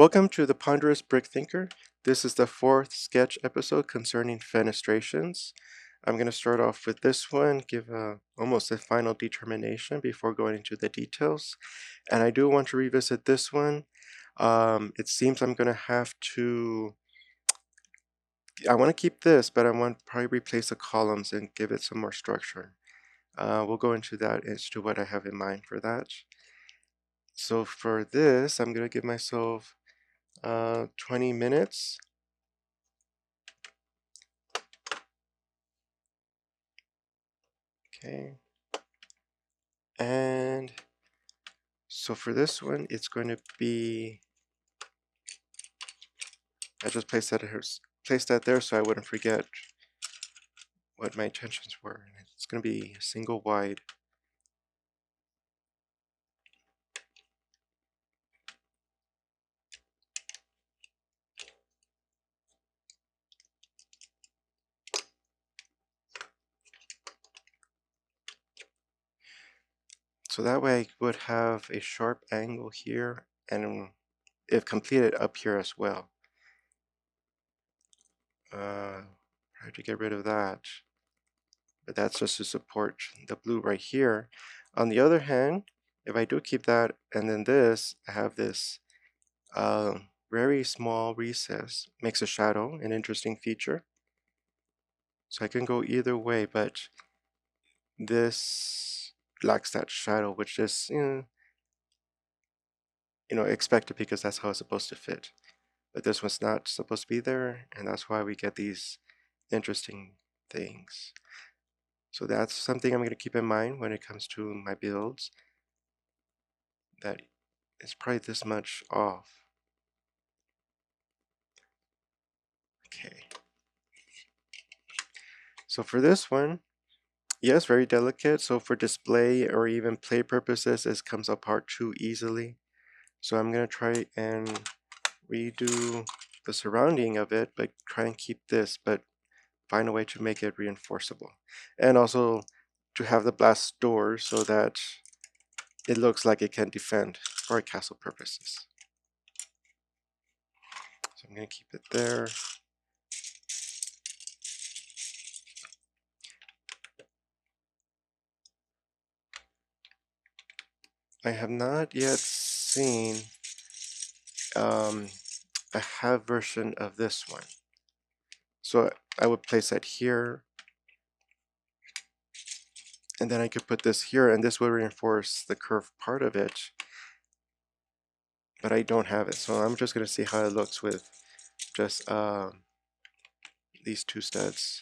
Welcome to the Ponderous Brick Thinker. This is the fourth sketch episode concerning fenestrations. I'm going to start off with this one, give almost a final determination before going into the details. And I do want to revisit this one. It seems I'm going to have to, I want to keep this, but I want to probably replace the columns and give it some more structure. We'll go into that as to what I have in mind for that. So for this, I'm going to give myself 20 minutes. Okay. And so for this one, it's going to be, I just placed that there so I wouldn't forget what my intentions were. It's going to be single wide. So that way I would have a sharp angle here, and if completed, up here as well. I have to get rid of that, but that's just to support the blue right here. On the other hand, if I do keep that and then this, I have this very small recess, makes a shadow an interesting feature. So I can go either way, but this lacks that shadow, which is expected because that's how it's supposed to fit. But this one's not supposed to be there, and that's why we get these interesting things. So that's something I'm going to keep in mind when it comes to my builds, that it's probably this much off. Okay. So for this one, yes, very delicate. So for display or even play purposes, it comes apart too easily. So I'm going to try and redo the surrounding of it, but try and keep this, but find a way to make it reinforceable. And also to have the blast doors so that it looks like it can defend for castle purposes. So I'm going to keep it there. I have not yet seen a half version of this one. So I would place that here, and then I could put this here, and this would reinforce the curved part of it, but I don't have it. So I'm just going to see how it looks with just these two studs.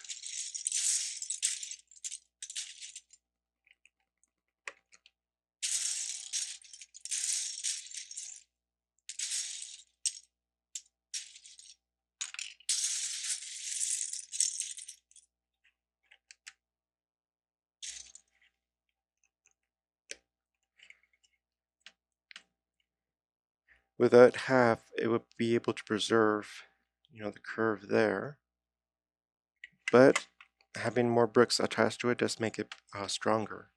With that half, it would be able to preserve, the curve there, but having more bricks attached to it does make it stronger.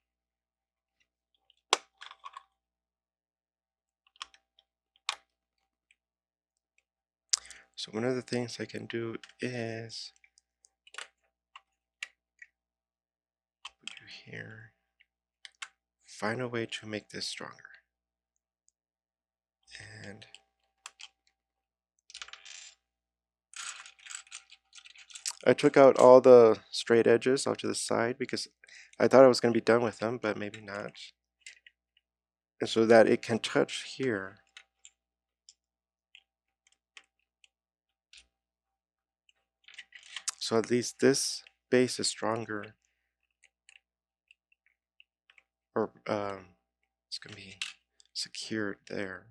So one of the things I can do is put you here, find a way to make this stronger. And I took out all the straight edges off to the side because I thought I was going to be done with them, but maybe not. And so that it can touch here. So at least this base is stronger, or it's going to be secured there.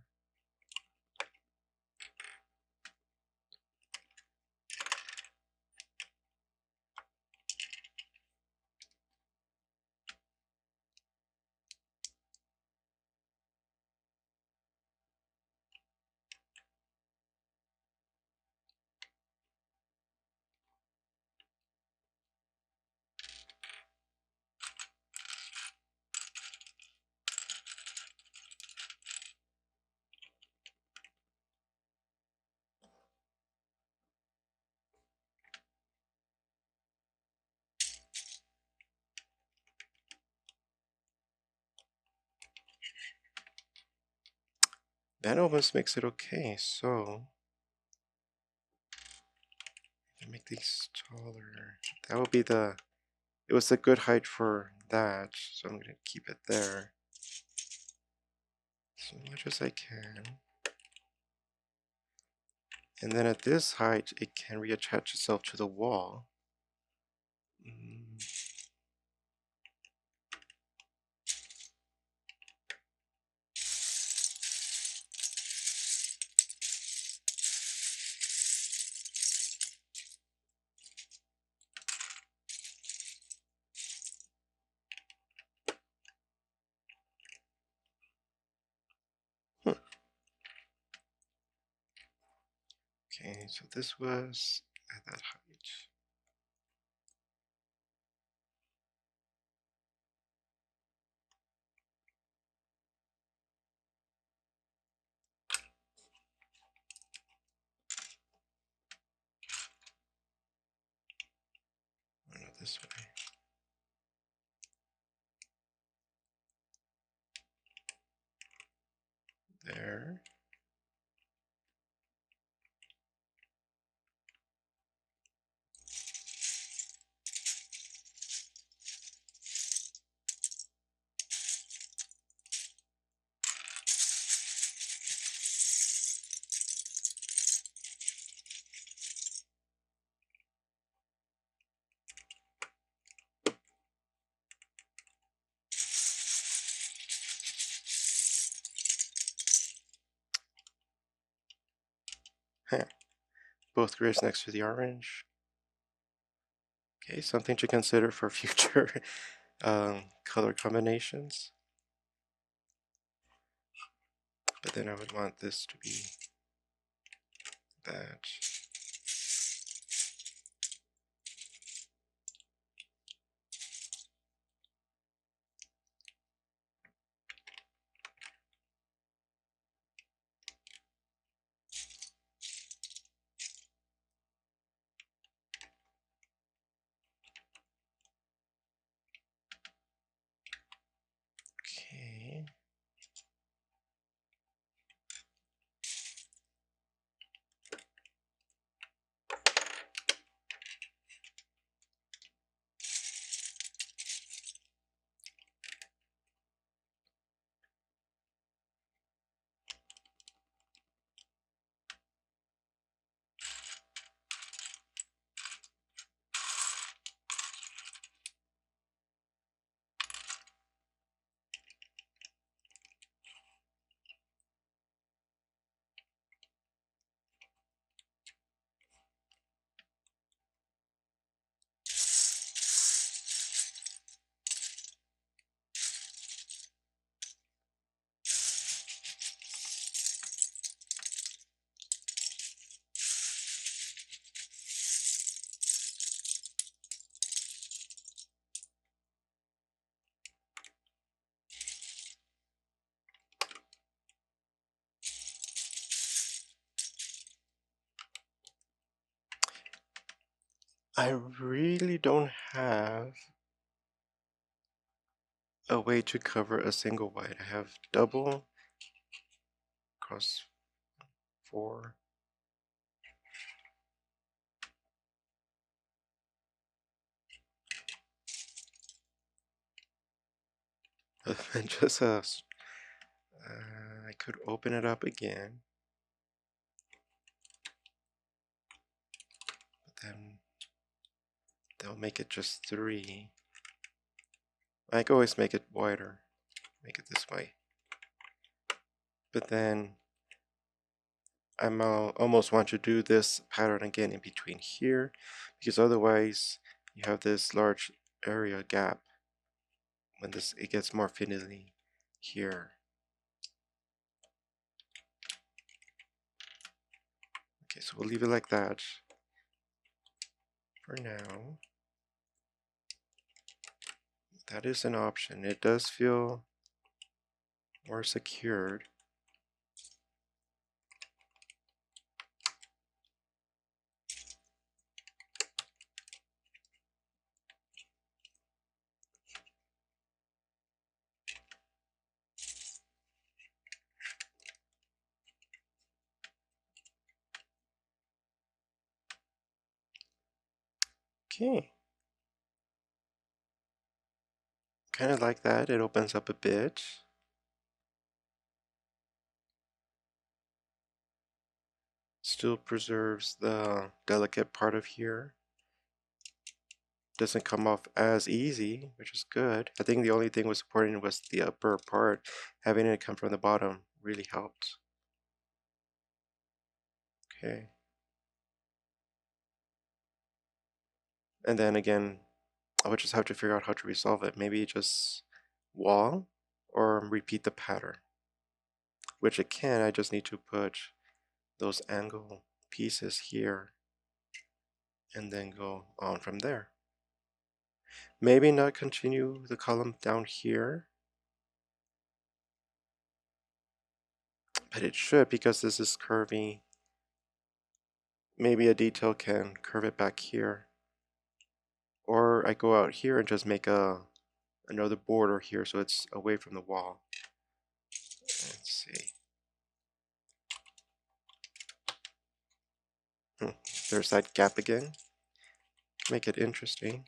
That almost makes it okay, so make these taller. That will be the, it was a good height for that, so I'm gonna keep it there as much as I can. And then at this height, it can reattach itself to the wall. Okay, so this was at that height. Oh, no, this way. There. Huh. Both grids next to the orange. Okay, something to consider for future color combinations. But then I would want this to be that. Okay. I really don't have a way to cover a single white. I have double cross 4. And just I could open it up again, but then they'll make it just 3. I can always make it wider, make it this way. But then I'm almost want to do this pattern again in between here, because otherwise you have this large area gap when it gets more finely here. Okay, so we'll leave it like that for now. That is an option. It does feel more secured. Okay. Kind of like that. It opens up a bit. Still preserves the delicate part of here. Doesn't come off as easy, which is good. I think the only thing was supporting was the upper part. Having it come from the bottom really helped. Okay. And then again, I would just have to figure out how to resolve it. Maybe just wall or repeat the pattern, which it can. I just need to put those angle pieces here and then go on from there. Maybe not continue the column down here, but it should because this is curvy. Maybe a detail can curve it back here. Or I go out here and just make another border here so it's away from the wall. Let's see. There's that gap again. Make it interesting.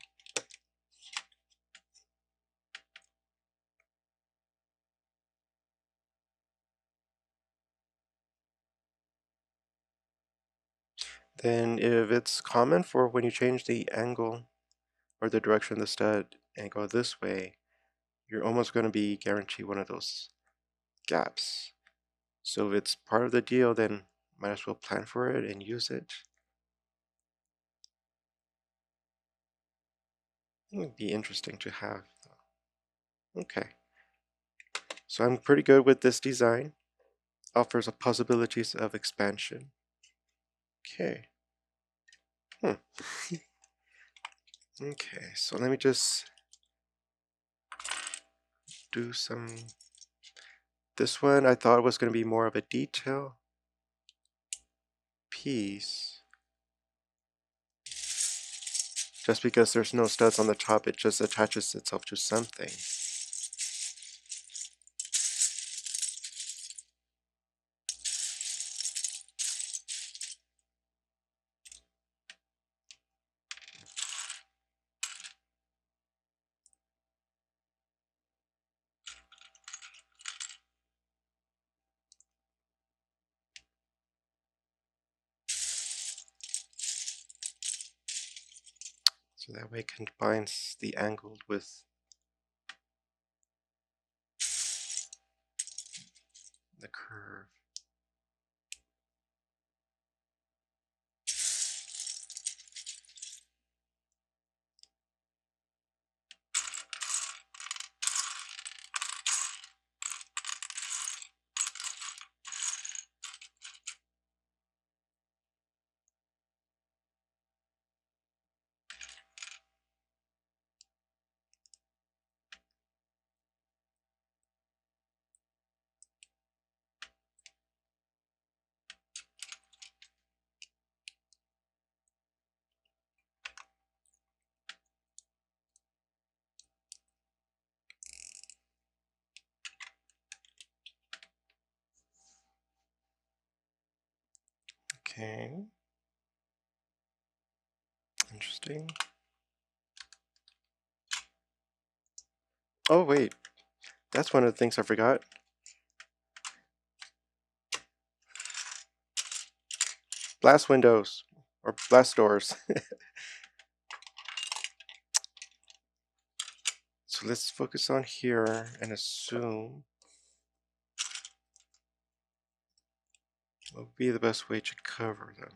Then if it's common for when you change the angle or the direction of the stud and go this way, you're almost going to be guaranteed one of those gaps. So if it's part of the deal, then might as well plan for it and use it. It would be interesting to have. Okay, so I'm pretty good with this design. Offers a possibilities of expansion. Okay. Okay, so let me just do some. This one I thought was going to be more of a detail piece. Just because there's no studs on the top, it just attaches itself to something. So that way it combines the angled with the curve. Okay. Interesting. Oh wait, that's one of the things I forgot. Blast windows or blast doors. So let's focus on here and assume what would be the best way to cover them.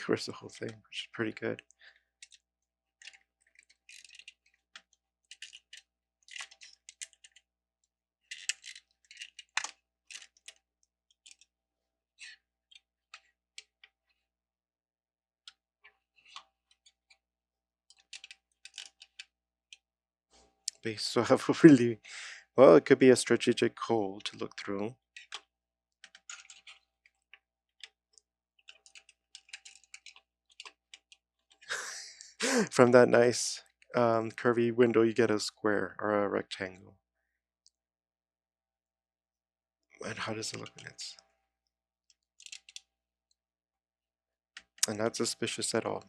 covers the whole thing, which is pretty good. They still have a really, well, it could be a strategic hole to look through. From that nice curvy window, you get a square or a rectangle. And how does it look when it's... And not suspicious at all.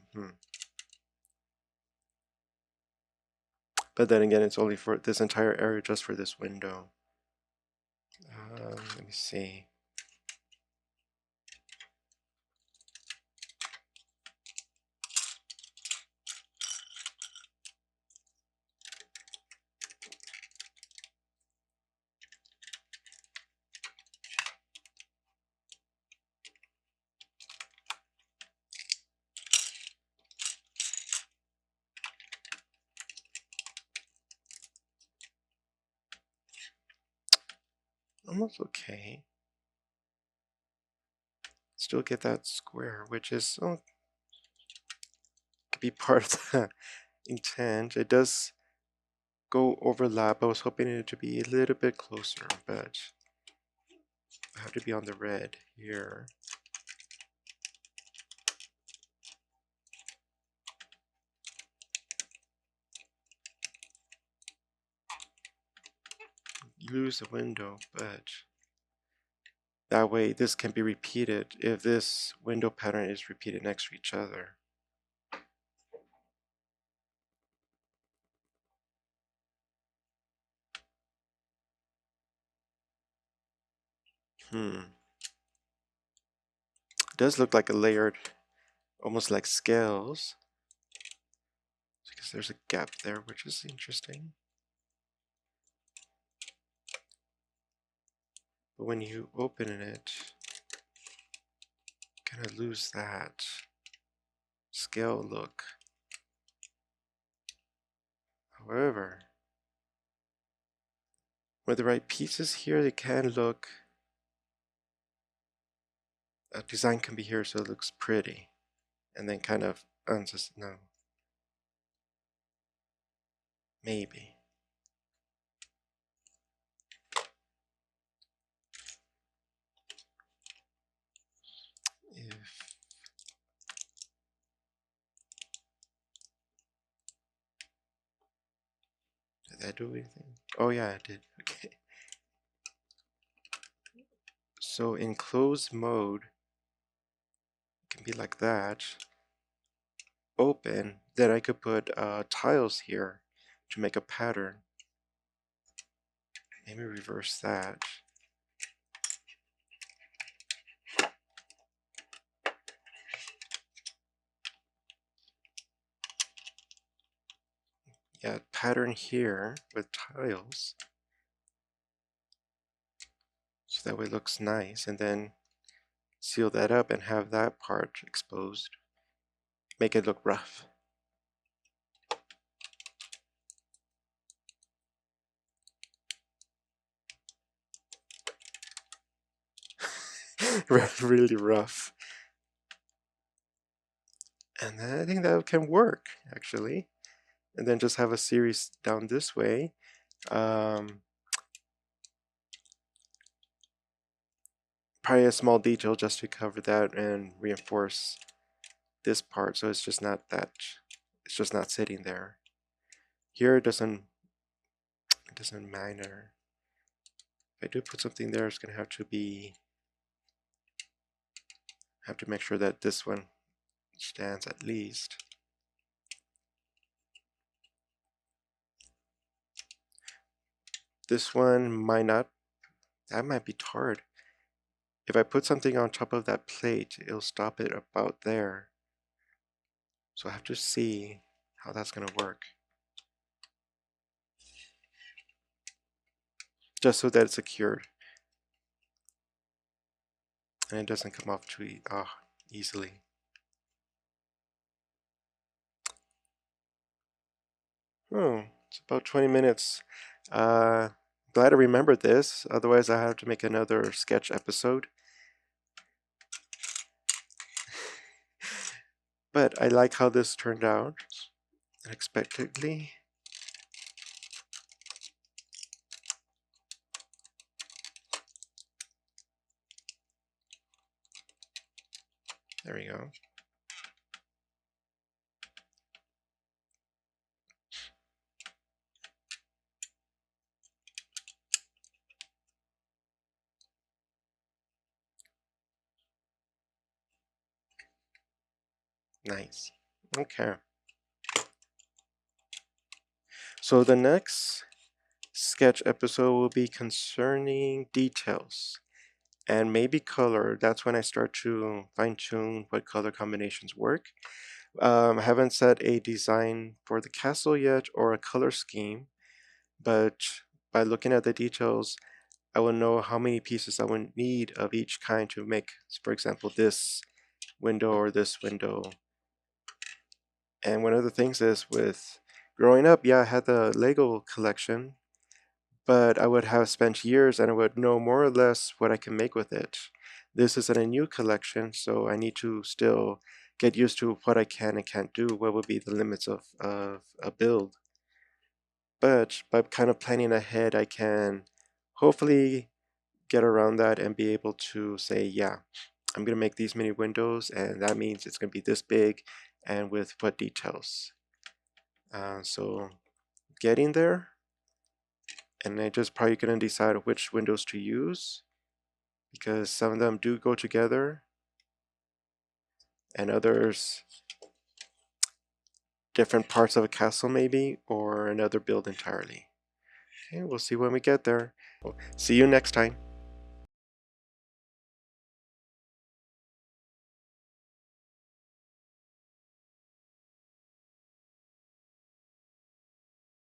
But then again, it's only for this entire area, just for this window. Let me see. Almost okay. Still get that square, which is, oh, could be part of the intent. It does go overlap. I was hoping it to be a little bit closer, but I have to be on the red here. Lose the window, but that way this can be repeated if this window pattern is repeated next to each other. It does look like a layered, almost like scales, because there's a gap there, which is interesting. But when you open it, you kind of lose that scale look. However, with the right pieces here, they can look, a design can be here so it looks pretty, and then kind of, no, maybe. If did that do anything? Oh yeah, it did. Okay. So in closed mode, it can be like that. Open, then I could put tiles here to make a pattern. Maybe reverse that. Yeah, pattern here with tiles. So that way it looks nice, and then seal that up and have that part exposed. Make it look rough. Really rough. And then I think that can work, actually. And then just have a series down this way. Probably a small detail just to cover that and reinforce this part, so it's just not sitting there. Here it doesn't matter. If I do put something there, it's gonna have to make sure that this one stands at least. This one might not, that might be hard. If I put something on top of that plate, it'll stop it about there. So I have to see how that's gonna work. Just so that it's secured. And it doesn't come off too easily. Oh, it's about 20 minutes. Uh, Glad I remembered this, otherwise I have to make another sketch episode. But I like how this turned out unexpectedly. There we go. Nice. Okay. So the next sketch episode will be concerning details and maybe color. That's when I start to fine-tune what color combinations work. I haven't set a design for the castle yet or a color scheme, but by looking at the details, I will know how many pieces I would need of each kind to make, for example, this window or this window. And one of the things is with growing up, yeah, I had the Lego collection, but I would have spent years and I would know more or less what I can make with it. This isn't a new collection, so I need to still get used to what I can and can't do, what would be the limits of a build. But by kind of planning ahead, I can hopefully get around that and be able to say, yeah, I'm going to make these many windows, and that means it's going to be this big and with what details. So getting there, and I just probably going to decide which windows to use because some of them do go together and others different parts of a castle maybe or another build entirely. Okay, we'll see when we get there. See you next time.